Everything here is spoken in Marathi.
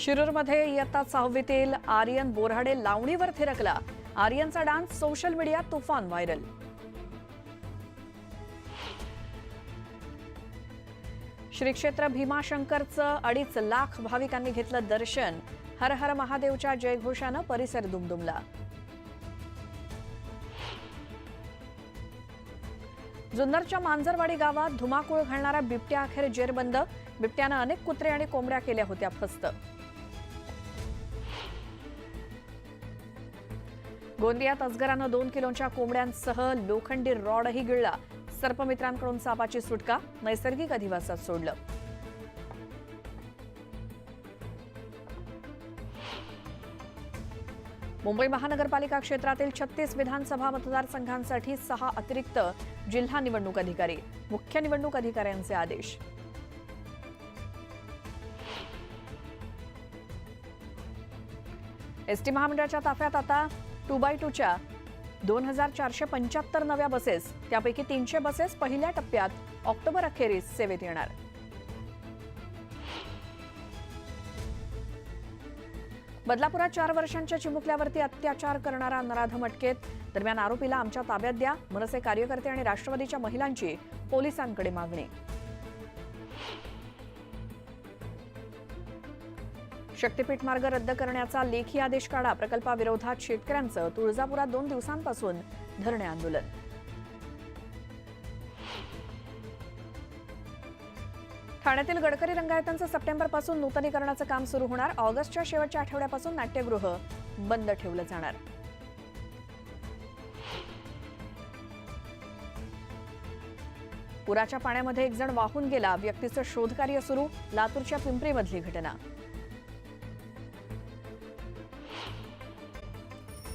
शिरूरमध्ये इयत्ता 6वीतील आर्यन बोऱ्हाडे लावणीवर थिरकला. आर्यनचा डान्स सोशल मीडियात तुफान व्हायरल. श्री क्षेत्र भीमाशंकरचं 2.5 लाख भाविकांनी घेतलं दर्शन. हर हर महादेवच्या जयघोषानं परिसर दुमदुमला. जुन्नरच्या मांजरवाडी गावात धुमाकूळ घालणारा बिबट्या अखेर जेरबंद. बिबट्यानं अनेक कुत्रे आणि कोंबड्या केल्या होत्या फस्त. गोंदियात अजगरानं 2 किलोच्या कोंबड्यांसह लोखंडी रॉडही गिळला. सर्पमित्रांकडून सापाची सुटका. नैसर्गिक अधिवासात सोडलं. मुंबई महानगरपालिका क्षेत्रातील 36 विधानसभा मतदारसंघांसाठी 6 अतिरिक्त जिल्हा निवडणूक अधिकारी. मुख्य निवडणूक अधिकाऱ्यांचे आदेश. एसटी महामंडळाच्या ताफ्यात आता 2x2च्या 2475 नव्या बसेस. त्यापैकी 300 बसेस पहिल्या टप्प्यात ऑक्टोबर अखेरीस सेवेत येणार. बदलापुरात 4 वर्षांच्या चिमुकल्यावरती अत्याचार करणारा नराधम अटकेत. दरम्यान आरोपीला आमच्या ताब्यात द्या. मनसे कार्यकर्ते आणि राष्ट्रवादीच्या महिलांची पोलिसांकडे मागणी. शक्तीपीठ मार्ग रद्द करण्याचा लेखी आदेश काढा. प्रकल्पाविरोधात शेतकऱ्यांचं तुळजापुरात 2 दिवसांपासून धरणे आंदोलन. ठाण्यातील गडकरी रंगायतांचं सप्टेंबरपासून नूतनीकरणाचं काम सुरू होणार. ऑगस्टच्या शेवटच्या आठवड्यापासून नाट्यगृह बंद ठेवलं जाणार. पुराच्या पाण्यामध्ये एक जण वाहून गेला. व्यक्तीचं शोधकार्य सुरू. लातूरच्या पिंपरीमधली घटना.